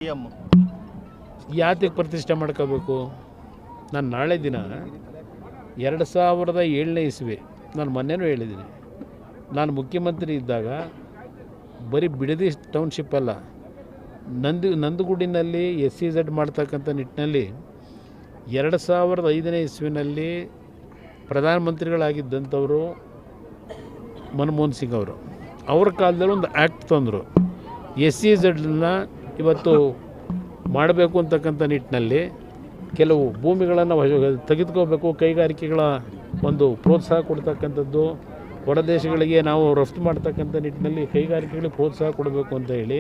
M ಯಾತಕ್ಕೆ ಪ್ರತಿಷ್ಠೆ ಮಾಡ್ಕೋಬೇಕು? ನಾನು ನಾಳೆ ದಿನ 2007ನೇ ಇಸ್ವಿ ನಾನು ಮೊನ್ನೆನೂ ಹೇಳಿದ್ದೀನಿ, ನಾನು ಮುಖ್ಯಮಂತ್ರಿ ಇದ್ದಾಗ ಬರೀ ಬಿಡದಿ ಟೌನ್ಶಿಪ್ ಅಲ್ಲ, ನಂದಗೂಡಿನಲ್ಲಿ SEZ ಮಾಡ್ತಕ್ಕಂಥ ನಿಟ್ಟಿನಲ್ಲಿ 2005ನೇ ಇಸ್ವಿನಲ್ಲಿ ಪ್ರಧಾನಮಂತ್ರಿಗಳಾಗಿದ್ದಂಥವರು ಮನಮೋಹನ್ ಸಿಂಗ್ ಅವರು, ಅವ್ರ ಕಾಲದಲ್ಲಿ ಒಂದು ಆ್ಯಕ್ಟ್ ತಂದರು. SEZನ ಇವತ್ತು ಮಾಡಬೇಕು ಅಂತಕ್ಕಂಥ ನಿಟ್ಟಿನಲ್ಲಿ ಕೆಲವು ಭೂಮಿಗಳನ್ನು ತೆಗೆದುಕೋಬೇಕು, ಕೈಗಾರಿಕೆಗಳ ಒಂದು ಪ್ರೋತ್ಸಾಹ ಕೊಡ್ತಕ್ಕಂಥದ್ದು, ಹೊರದೇಶಗಳಿಗೆ ನಾವು ರಫ್ತು ಮಾಡ್ತಕ್ಕಂಥ ನಿಟ್ಟಿನಲ್ಲಿ ಕೈಗಾರಿಕೆಗಳಿಗೆ ಪ್ರೋತ್ಸಾಹ ಕೊಡಬೇಕು ಅಂತ ಹೇಳಿ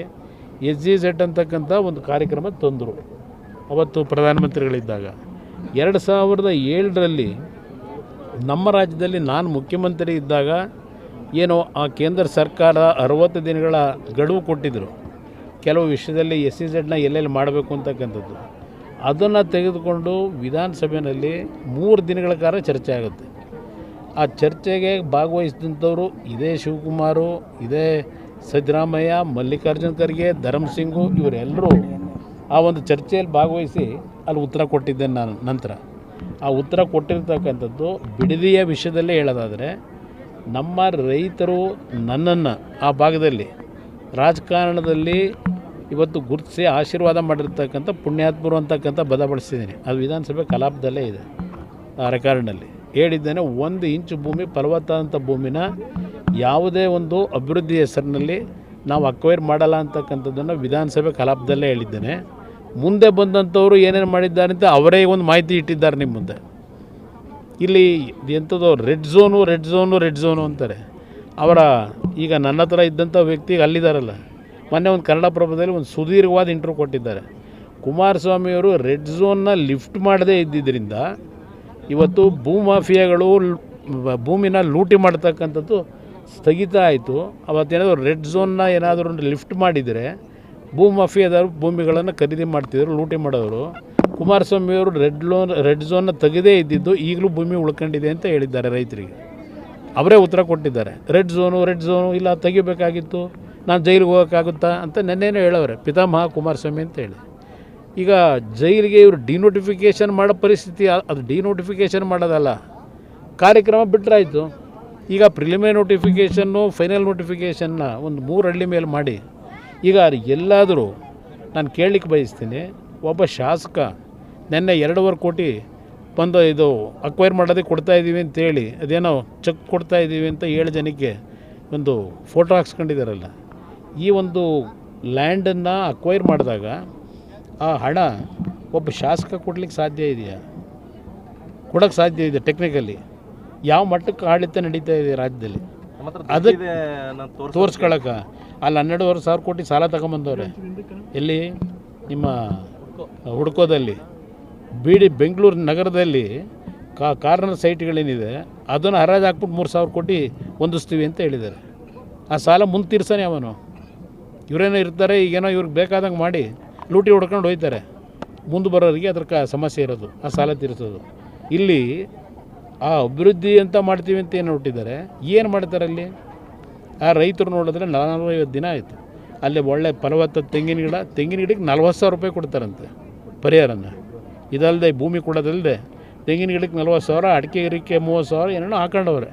SEZ ಅಂತಕ್ಕಂಥ ಒಂದು ಕಾರ್ಯಕ್ರಮ ತಂದರು ಅವತ್ತು ಪ್ರಧಾನಮಂತ್ರಿಗಳಿದ್ದಾಗ. 2007ರಲ್ಲಿ ನಮ್ಮ ರಾಜ್ಯದಲ್ಲಿ ನಾನು ಮುಖ್ಯಮಂತ್ರಿ ಇದ್ದಾಗ ಏನೋ ಆ ಕೇಂದ್ರ ಸರ್ಕಾರ 60 ದಿನಗಳ ಗಡುವು ಕೊಟ್ಟಿದ್ದರು ಕೆಲವು ವಿಷಯದಲ್ಲಿ SEZನ ಎಲ್ಲೆಲ್ಲಿ ಮಾಡಬೇಕು ಅಂತಕ್ಕಂಥದ್ದು. ಅದನ್ನು ತೆಗೆದುಕೊಂಡು ವಿಧಾನಸಭೆಯಲ್ಲಿ 3 ದಿನಗಳ ಕಾಲ ಚರ್ಚೆ ಆಗುತ್ತೆ. ಆ ಚರ್ಚೆಗೆ ಭಾಗವಹಿಸಿದಂಥವರು ಇದೇ ಶಿವಕುಮಾರು, ಇದೇ ಸಿದ್ದರಾಮಯ್ಯ, ಮಲ್ಲಿಕಾರ್ಜುನ ಖರ್ಗೆ, ಧರ್ಮಸಿಂಗು, ಇವರೆಲ್ಲರೂ ಆ ಒಂದು ಚರ್ಚೆಯಲ್ಲಿ ಭಾಗವಹಿಸಿ ಅಲ್ಲಿ ಉತ್ತರ ಕೊಟ್ಟಿದ್ದೇನೆ ನಾನು. ನಂತರ ಆ ಉತ್ತರ ಕೊಟ್ಟಿರ್ತಕ್ಕಂಥದ್ದು ಬಿಡದಿಯ ವಿಷಯದಲ್ಲೇ ಹೇಳೋದಾದರೆ, ನಮ್ಮ ರೈತರು ನನ್ನನ್ನು ಆ ಭಾಗದಲ್ಲಿ ರಾಜಕಾರಣದಲ್ಲಿ ಇವತ್ತು ಗುರುತಿಸಿ ಆಶೀರ್ವಾದ ಮಾಡಿರ್ತಕ್ಕಂಥ ಪುಣ್ಯಾತ್ಮರು ಅಂತಕ್ಕಂಥ ಬದಲಾಯಿಸಿದ್ದೀನಿ. ಅದು ವಿಧಾನಸಭೆ ಕಲಾಪದಲ್ಲೇ ಇದೆ, ಆ ರೆಕಾರ್ಡ್ನಲ್ಲಿ ಹೇಳಿದ್ದೇನೆ. 1 ಇಂಚು ಭೂಮಿ ಫಲವತ್ತಾದಂಥ ಭೂಮಿನ ಯಾವುದೇ ಒಂದು ಅಭಿವೃದ್ಧಿ ಹೆಸರಿನಲ್ಲಿ ನಾವು ಅಕ್ವೈರ್ ಮಾಡಲ್ಲ ಅಂತಕ್ಕಂಥದ್ದನ್ನು ವಿಧಾನಸಭೆ ಕಲಾಪದಲ್ಲೇ ಹೇಳಿದ್ದೇನೆ. ಮುಂದೆ ಬಂದಂಥವರು ಏನೇನು ಮಾಡಿದ್ದಾರೆ ಅಂತ ಅವರೇ ಒಂದು ಮಾಹಿತಿ ಇಟ್ಟಿದ್ದಾರೆ ನಿಮ್ಮ ಮುಂದೆ. ಇಲ್ಲಿ ಎಂಥದ್ದು ರೆಡ್ ಝೋನು ಅಂತಾರೆ. ಅವರ ಈಗ ನನ್ನ ಹತ್ರ ಇದ್ದಂಥ ವ್ಯಕ್ತಿಗೆ ಅಲ್ಲಿದ್ದಾರಲ್ಲ, ಮೊನ್ನೆ ಒಂದು ಕನ್ನಡಪ್ರಭದಲ್ಲಿ ಒಂದು ಸುದೀರ್ಘವಾದ ಇಂಟರ್ವ್ಯೂ ಕೊಟ್ಟಿದ್ದಾರೆ. ಕುಮಾರಸ್ವಾಮಿಯವರು ರೆಡ್ ಝೋನ್ನ ಲಿಫ್ಟ್ ಮಾಡದೇ ಇದ್ದಿದ್ದರಿಂದ ಇವತ್ತು ಭೂಮಾಫಿಯಾಗಳು ಭೂಮಿನ ಲೂಟಿ ಮಾಡ್ತಕ್ಕಂಥದ್ದು ಸ್ಥಗಿತ ಆಯಿತು. ಅವತ್ತೇನಾದರೂ ರೆಡ್ ಝೋನ್ನ ಏನಾದರೂ ಲಿಫ್ಟ್ ಮಾಡಿದರೆ ಭೂಮಾಫಿಯಾದವರು ಭೂಮಿಗಳನ್ನು ಖರೀದಿ ಮಾಡ್ತಿದ್ರು, ಲೂಟಿ ಮಾಡೋರು. ಕುಮಾರಸ್ವಾಮಿಯವರು ರೆಡ್ ಝೋನ್ನ ತೆಗೆದೇ ಇದ್ದಿದ್ದು ಈಗಲೂ ಭೂಮಿ ಉಳ್ಕೊಂಡಿದೆ ಅಂತ ಹೇಳಿದ್ದಾರೆ ರೈತರಿಗೆ. ಅವರೇ ಉತ್ತರ ಕೊಟ್ಟಿದ್ದಾರೆ. ರೆಡ್ ಝೋನು ಇಲ್ಲ, ತೆಗಿಬೇಕಾಗಿತ್ತು, ನಾನು ಜೈಲಿಗೆ ಹೋಗೋಕ್ಕಾಗುತ್ತಾ ಅಂತ ನೆನ್ನೆನೂ ಹೇಳೋರೆ ಪಿತಾಮಹ ಕುಮಾರಸ್ವಾಮಿ ಅಂತ ಹೇಳಿ. ಈಗ ಜೈಲಿಗೆ ಇವರು ಡಿನೋಟಿಫಿಕೇಷನ್ ಮಾಡೋ ಪರಿಸ್ಥಿತಿ, ಅದು ಡಿನೋಟಿಫಿಕೇಷನ್ ಮಾಡೋದಲ್ಲ, ಕಾರ್ಯಕ್ರಮ ಬಿಟ್ಟರಾಯಿತು. ಈಗ ಪ್ರಿಲಿಮಿನರಿ ನೋಟಿಫಿಕೇಷನ್ನು, ಫೈನಲ್ ನೋಟಿಫಿಕೇಷನ್ನ ಒಂದು 3 ಹಳ್ಳಿ ಮೇಲೆ ಮಾಡಿ, ಈಗ ಎಲ್ಲಾದರೂ ನಾನು ಕೇಳಲಿಕ್ಕೆ ಬಯಸ್ತೀನಿ, ಒಬ್ಬ ಶಾಸಕ ನೆನ್ನೆ 2.5 ಕೋಟಿ ಬಂದು ಇದು ಅಕ್ವೈರ್ ಮಾಡೋದಕ್ಕೆ ಕೊಡ್ತಾಯಿದ್ದೀವಿ ಅಂತೇಳಿ, ಅದೇನೋ ಚೆಕ್ ಕೊಡ್ತಾಯಿದ್ದೀವಿ ಅಂತ 7 ಜನಕ್ಕೆ ಒಂದು ಫೋಟೋ ಹಾಕ್ಸ್ಕೊಂಡಿದ್ದಾರಲ್ಲ, ಈ ಒಂದು ಲ್ಯಾಂಡನ್ನು ಅಕ್ವೈರ್ ಮಾಡಿದಾಗ ಆ ಹಣ ಒಬ್ಬ ಶಾಸಕ ಕೊಡ್ಲಿಕ್ಕೆ ಸಾಧ್ಯ ಇದೆಯಾ? ಕೊಡೋಕ್ಕೆ ಸಾಧ್ಯ ಇದೆ ಟೆಕ್ನಿಕಲಿ? ಯಾವ ಮಟ್ಟಕ್ಕೆ ಆಡಳಿತ ನಡೀತಾ ಇದೆ ರಾಜ್ಯದಲ್ಲಿ ಅದಕ್ಕೆ ತೋರಿಸ್ಕೊಳಕ್ಕೆ? ಅಲ್ಲಿ 12,500 ಕೋಟಿ ಸಾಲ ತಗೊಂಬಂದವ್ರೆ. ಎಲ್ಲಿ? ನಿಮ್ಮ ಹುಡ್ಕೋದಲ್ಲಿ ಬೆಂಗಳೂರು ನಗರದಲ್ಲಿ ಕಾರ್ನರ್ ಸೈಟ್ಗಳೇನಿದೆ ಅದನ್ನು ಹರಾಜು ಹಾಕ್ಬಿಟ್ಟು 3,000 ಕೋಟಿ ಹೊಂದಿಸ್ತೀವಿ ಅಂತ ಹೇಳಿದ್ದಾರೆ. ಆ ಸಾಲ ಮುಂದೆ ತೀರ್ಸಾನೆ ಅವನು. ಇವರೇನೋ ಇರ್ತಾರೆ, ಈಗೇನೋ ಇವ್ರಿಗೆ ಬೇಕಾದಂಗೆ ಮಾಡಿ ಲೂಟಿ ಹೊಡ್ಕೊಂಡು ಹೋಗ್ತಾರೆ. ಮುಂದೆ ಬರೋರಿಗೆ ಅದ್ರ ಸಮಸ್ಯೆ ಇರೋದು ಆ ಸಾಲ ತೀರಿಸೋದು. ಇಲ್ಲಿ ಆ ಅಭಿವೃದ್ಧಿ ಅಂತ ಮಾಡ್ತೀವಿ ಅಂತ ಏನು ಹೊಟ್ಟಿದ್ದಾರೆ, ಏನು ಮಾಡ್ತಾರೆ ಅಲ್ಲಿ? ಆ ರೈತರು ನೋಡಿದ್ರೆ 450 ದಿನ ಆಯಿತು, ಅಲ್ಲಿ ಒಳ್ಳೆ ಫಲವತ್ತ ತೆಂಗಿನ ಗಿಡಕ್ಕೆ 40,000 ರೂಪಾಯಿ ಕೊಡ್ತಾರಂತೆ ಪರಿಹಾರನ. ಇದಲ್ಲದೆ ಭೂಮಿ ಕೊಡೋದಲ್ಲದೆ ತೆಂಗಿನ ಗಿಡಕ್ಕೆ 40,000, ಅಡಿಕೆ ಗಿಡಕ್ಕೆ 30,000 ಏನೇನೋ ಹಾಕೊಂಡವ್ರೆ.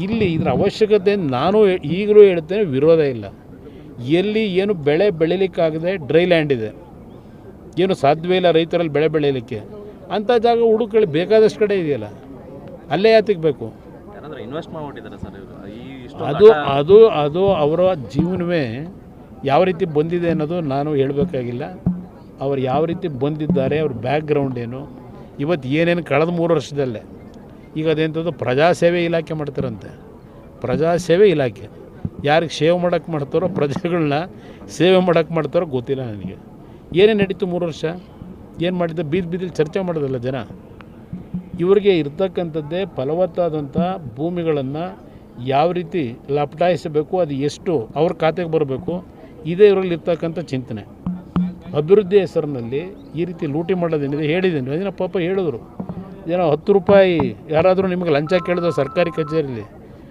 ಇಲ್ಲಿ ಇದರ ಅವಶ್ಯಕತೆ ನಾನು ಈಗಲೂ ಹೇಳ್ತೇನೆ, ವಿರೋಧ ಇಲ್ಲ. ಎಲ್ಲಿ ಏನು ಬೆಳೆ ಬೆಳೀಲಿಕ್ಕಾಗದೆ ಡ್ರೈ ಲ್ಯಾಂಡ್ ಇದೆ, ಏನು ಸಾಧ್ಯವೇ ಇಲ್ಲ ರೈತರಲ್ಲಿ ಬೆಳೆ ಬೆಳೀಲಿಕ್ಕೆ, ಅಂಥ ಜಾಗ ಹುಡುಕಲಿ, ಬೇಕಾದಷ್ಟು ಕಡೆ ಇದೆಯಲ್ಲ, ಅಲ್ಲೇ ಯಾತಕ್ಕೆ ಬೇಕು? ಇನ್ವೆಸ್ಟ್ ಮಾಡಿಬಿಟ್ಟಿದ್ದಾರೆ ಸರ್. ಅದು ಅವರ ಜೀವನವೇ ಯಾವ ರೀತಿ ಬಂದಿದೆ ಅನ್ನೋದು ನಾನು ಹೇಳಬೇಕಾಗಿಲ್ಲ. ಅವ್ರು ಯಾವ ರೀತಿ ಬಂದಿದ್ದಾರೆ, ಅವ್ರ ಬ್ಯಾಕ್ಗ್ರೌಂಡ್ ಏನು, ಇವತ್ತು ಏನೇನು ಕಳೆದ 3 ವರ್ಷದಲ್ಲೇ ಈಗ ಅದೆಂಥದ್ದು ಪ್ರಜಾಸೇವೆ ಇಲಾಖೆ ಮಾಡ್ತಾರಂತೆ. ಪ್ರಜಾಸೇವೆ ಇಲಾಖೆ ಯಾರಿಗೆ ಸೇವೆ ಮಾಡೋಕ್ಕೆ ಮಾಡ್ತಾರೋ, ಪ್ರಜೆಗಳನ್ನ ಸೇವೆ ಮಾಡೋಕ್ಕೆ ಮಾಡ್ತಾರೋ ಗೊತ್ತಿಲ್ಲ ನನಗೆ. ಏನೇನು ನಡೀತು 3 ವರ್ಷ, ಏನು ಮಾಡಿದ್ದೆ? ಬೀದಿಲಿ ಚರ್ಚೆ ಮಾಡೋದಲ್ಲ ಜನ. ಇವರಿಗೆ ಇರ್ತಕ್ಕಂಥದ್ದೇ ಫಲವತ್ತಾದಂಥ ಭೂಮಿಗಳನ್ನು ಯಾವ ರೀತಿ ಲಪಟಾಯಿಸಬೇಕು, ಅದು ಎಷ್ಟು ಅವ್ರ ಖಾತೆಗೆ ಬರಬೇಕು, ಇದೇ ಇವರಲ್ಲಿ ಇರ್ತಕ್ಕಂಥ ಚಿಂತನೆ. ಅಭಿವೃದ್ಧಿ ಹೆಸರಿನಲ್ಲಿ ಈ ರೀತಿ ಲೂಟಿ ಮಾಡೋದೇನಿದೆ ಹೇಳಿದ್ದೀನಿ. ಅದನ್ನ ಪಾಪ ಹೇಳಿದ್ರು, ಏನೋ 10 ರೂಪಾಯಿ ಯಾರಾದರೂ ನಿಮಗೆ ಲಂಚ ಕೇಳಿದ್ರು ಸರ್ಕಾರಿ ಕಚೇರಿಯಲ್ಲಿ,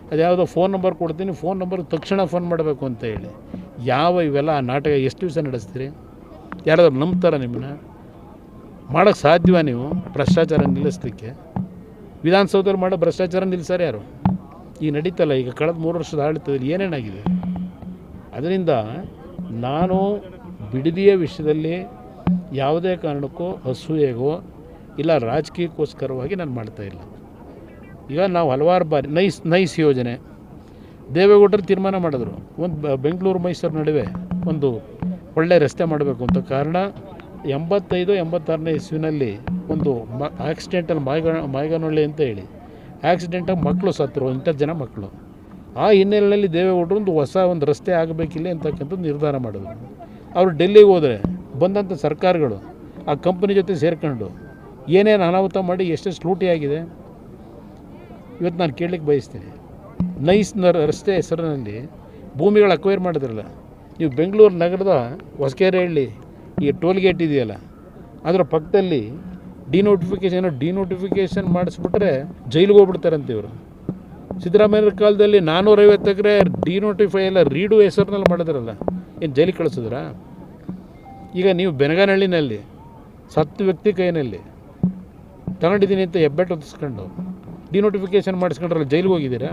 ಅದು ಯಾವುದೋ ಫೋನ್ ನಂಬರ್ ಕೊಡ್ತೀನಿ, ಫೋನ್ ನಂಬರ್ ತಕ್ಷಣ ಫೋನ್ ಮಾಡಬೇಕು ಅಂತ ಹೇಳಿ. ಯಾವ ಇವೆಲ್ಲ ನಾಟಕ ಎಷ್ಟು ದಿವಸ ನಡೆಸ್ತೀರಿ? ಯಾರಾದ್ರೂ ನಂಬ್ತಾರ ನಿಮ್ಮನ್ನ? ಮಾಡೋಕ್ಕೆ ಸಾಧ್ಯವ ನೀವು ಭ್ರಷ್ಟಾಚಾರ ನಿಲ್ಲಿಸಲಿಕ್ಕೆ? ವಿಧಾನಸೌಧದಲ್ಲಿ ಮಾಡೋ ಭ್ರಷ್ಟಾಚಾರ ನಿಲ್ಲಿಸಾರೆ ಯಾರು? ಈಗ ನಡೀತಲ್ಲ, ಈಗ ಕಳೆದ 3 ವರ್ಷದ ಆಡಳಿತದಲ್ಲಿ ಏನೇನಾಗಿದೆ? ಅದರಿಂದ ನಾನು ಬಿಡದಿಯ ವಿಷಯದಲ್ಲಿ ಯಾವುದೇ ಕಾರಣಕ್ಕೂ ಅಸೂಯೆಗೋ ಇಲ್ಲ ರಾಜಕೀಯಕ್ಕೋಸ್ಕರವಾಗಿ ನಾನು ಮಾಡ್ತಾಯಿಲ್ಲ. ಈಗ ನಾವು ಹಲವಾರು ಬಾರಿ ನೈಸ್ ಯೋಜನೆ ದೇವೇಗೌಡರು ತೀರ್ಮಾನ ಮಾಡಿದ್ರು, ಒಂದು ಬೆಂಗಳೂರು ಮೈಸೂರು ನಡುವೆ ಒಂದು ಒಳ್ಳೆಯ ರಸ್ತೆ ಮಾಡಬೇಕು ಅಂತ. ಕಾರಣ 85-86ನೇ ಇಸ್ವಿನಲ್ಲಿ ಒಂದು ಆಕ್ಸಿಡೆಂಟಲ್ಲಿ ಮಾಯಗನಹಳ್ಳಿ ಅಂತ ಹೇಳಿ ಆಕ್ಸಿಡೆಂಟಾಗಿ ಮಕ್ಕಳು ಸತ್ತರು, 8 ಜನ ಮಕ್ಕಳು. ಆ ಹಿನ್ನೆಲೆಯಲ್ಲಿ ದೇವೇಗೌಡರು ಒಂದು ರಸ್ತೆ ಆಗಬೇಕಿಲ್ಲ ಅಂತಕ್ಕಂಥದ್ದು ನಿರ್ಧಾರ ಮಾಡಿದ್ರು. ಅವರು ಡೆಲ್ಲಿಗೆ ಹೋದರೆ ಬಂದಂಥ ಸರ್ಕಾರಗಳು ಆ ಕಂಪನಿ ಜೊತೆ ಸೇರ್ಕೊಂಡು ಏನೇನು ಅನಾಹುತ ಮಾಡಿ ಎಷ್ಟೆಷ್ಟು ಲೂಟಿ ಆಗಿದೆ ಇವತ್ತು ನಾನು ಕೇಳಲಿಕ್ಕೆ ಬಯಸ್ತೀನಿ. ನೈಸ್ ರಸ್ತೆ ಹೆಸರಿನಲ್ಲಿ ಭೂಮಿಗಳು ಅಕ್ವೈರ್ ಮಾಡಿದ್ರಲ್ಲ, ನೀವು ಬೆಂಗಳೂರು ನಗರದ ಹೊಸಕೆರೆಹಳ್ಳಿ ಈ ಟೋಲ್ ಗೇಟ್ ಇದೆಯಲ್ಲ, ಅದರ ಪಕ್ಕದಲ್ಲಿ ಡಿನೋಟಿಫಿಕೇಷನ್ ಮಾಡಿಸ್ಬಿಟ್ರೆ ಜೈಲಿಗೆ ಹೋಗ್ಬಿಡ್ತಾರಂತೆ ಇವರು. ಸಿದ್ದರಾಮಯ್ಯರ ಕಾಲದಲ್ಲಿ 450 ಎಕರೆ ಡಿನೋಟಿಫೈ ಎಲ್ಲ ರೀಡು ಹೆಸರಿನಲ್ಲಿ ಮಾಡಿದ್ರಲ್ಲ, ಏನು ಜೈಲಿಗೆ ಕಳಿಸಿದ್ರಾ? ಈಗ ನೀವು ಬೆನಗನಹಳ್ಳಿನಲ್ಲಿ ಸತ್ತು ವ್ಯಕ್ತಿ ಕೈನಲ್ಲಿ ತಗೊಂಡಿದ್ದೀನಿ ಅಂತ ಹೆಬ್ಬೆಟ್ಟು ಹೊತ್ತಿಸ್ಕೊಂಡು ಡಿನೋಟಿಫಿಕೇಷನ್ ಮಾಡಿಸ್ಕೊಂಡ್ರಲ್ಲ, ಜೈಲಿಗೆ ಹೋಗಿದ್ದೀರಾ?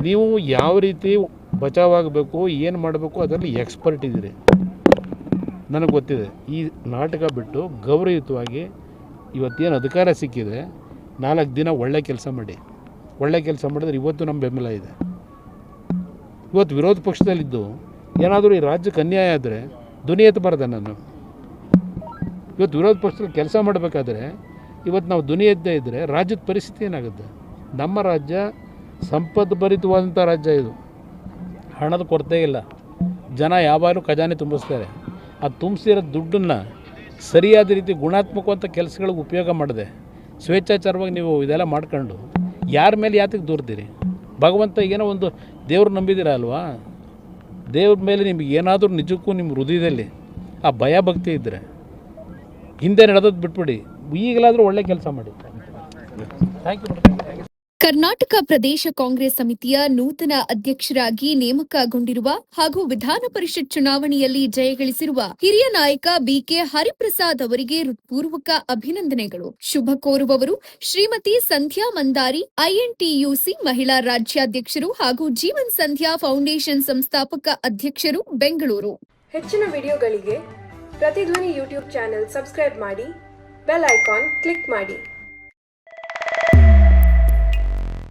ನೀವು ಯಾವ ರೀತಿ ಬಚಾವಾಗಬೇಕು, ಏನು ಮಾಡಬೇಕು ಅದರಲ್ಲಿ ಎಕ್ಸ್ಪರ್ಟ್ ಇದ್ದೀರಿ, ನನಗೆ ಗೊತ್ತಿದೆ. ಈ ನಾಟಕ ಬಿಟ್ಟು ಗೌರವಯುತವಾಗಿ ಇವತ್ತೇನು ಅಧಿಕಾರ ಸಿಕ್ಕಿದೆ 4 ದಿನ ಒಳ್ಳೆ ಕೆಲಸ ಮಾಡಿದ್ರೆ ಇವತ್ತು ನಮ್ಮ ಬೆಂಬಲ ಇದೆ. ಇವತ್ತು ವಿರೋಧ ಪಕ್ಷದಲ್ಲಿದ್ದು ಏನಾದರೂ ಈ ರಾಜ್ಯಕ್ಕೆ ಅನ್ಯಾಯ ಆದರೆ ಧ್ವನಿ ಎತ್ತಬಾರ್ದ ನಾನು? ಇವತ್ತು ವಿರೋಧ ಪಕ್ಷದಲ್ಲಿ ಕೆಲಸ ಮಾಡಬೇಕಾದ್ರೆ ಇವತ್ತು ನಾವು ಧ್ವನಿ ಎತ್ತದೇ ಇದ್ದರೆ ರಾಜ್ಯದ ಪರಿಸ್ಥಿತಿ ಏನಾಗುತ್ತೆ? ನಮ್ಮ ರಾಜ್ಯ ಸಂಪದ್ಭರಿತವಾದಂಥ ರಾಜ್ಯ ಇದು, ಹಣದ ಕೊರತೆ ಇಲ್ಲ, ಜನ ಯಾವಾಗಲೂ ಖಜಾನೆ ತುಂಬಿಸ್ತಾರೆ. ಆ ತುಂಬಿಸಿರೋ ದುಡ್ಡನ್ನು ಸರಿಯಾದ ರೀತಿ ಗುಣಾತ್ಮಕವಂಥ ಕೆಲಸಗಳಿಗೆ ಉಪಯೋಗ ಮಾಡದೆ ಸ್ವೇಚ್ಛಾಚಾರವಾಗಿ ನೀವು ಇದೆಲ್ಲ ಮಾಡ್ಕೊಂಡು ಯಾರ ಮೇಲೆ ಯಾತಕ್ಕೆ ದೂರ್ತೀರಿ? ಭಗವಂತ ಏನೋ ಒಂದು ದೇವ್ರು ನಂಬಿದ್ದೀರ ಅಲ್ವಾ? ದೇವ್ರ ಮೇಲೆ ನಿಮಗೆ ಏನಾದರೂ ನಿಜಕ್ಕೂ ನಿಮ್ಮ ಹೃದಯದಲ್ಲಿ ಆ ಭಯ ಭಕ್ತಿ ಇದ್ದರೆ ಹಿಂದೆ ನಡೆದದ್ದು ಬಿಟ್ಬಿಡಿ, ಈಗಲಾದರೂ ಒಳ್ಳೆ ಕೆಲಸ ಮಾಡಿ. Thank you. ಕರ್ನಾಟಕ ಪ್ರದೇಶ ಕಾಂಗ್ರೆಸ್ ಸಮಿತಿಯ ನೂತನ ಅಧ್ಯಕ್ಷರಾಗಿ ನೇಮಕಗೊಂಡಿರುವ ಹಾಗೂ ವಿಧಾನ ಪರಿಷತ್ ಚುನಾವಣೆಯಲ್ಲಿ ಜಯಗಳಿಸಿರುವ ಹಿರಿಯ ನಾಯಕ ಬಿಕೆ ಹರಿಪ್ರಸಾದ್ ಅವರಿಗೆ ಹೃತ್ಪೂರ್ವಕ ಅಭಿನಂದನೆಗಳು. ಶುಭ ಕೋರುವವರು ಶ್ರೀಮತಿ ಸಂಧ್ಯಾ ಮಂದಾರಿ, ಐಎನ್ಟಿಯುಸಿ ಮಹಿಳಾ ರಾಜ್ಯಾಧ್ಯಕ್ಷರು ಹಾಗೂ ಜೀವನ್ ಸಂಧ್ಯಾ ಫೌಂಡೇಶನ್ ಸಂಸ್ಥಾಪಕ ಅಧ್ಯಕ್ಷರು, ಬೆಂಗಳೂರು. ಹೆಚ್ಚಿನ ವಿಡಿಯೋಗಳಿಗೆ ಪ್ರತಿಧ್ವನಿ ಯೂಟ್ಯೂಬ್ ಚಾನೆಲ್ ಸಬ್ಸ್ಕ್ರೈಬ್ ಮಾಡಿ, ಬೆಲ್ ಐಕಾನ್ ಕ್ಲಿಕ್ ಮಾಡಿ.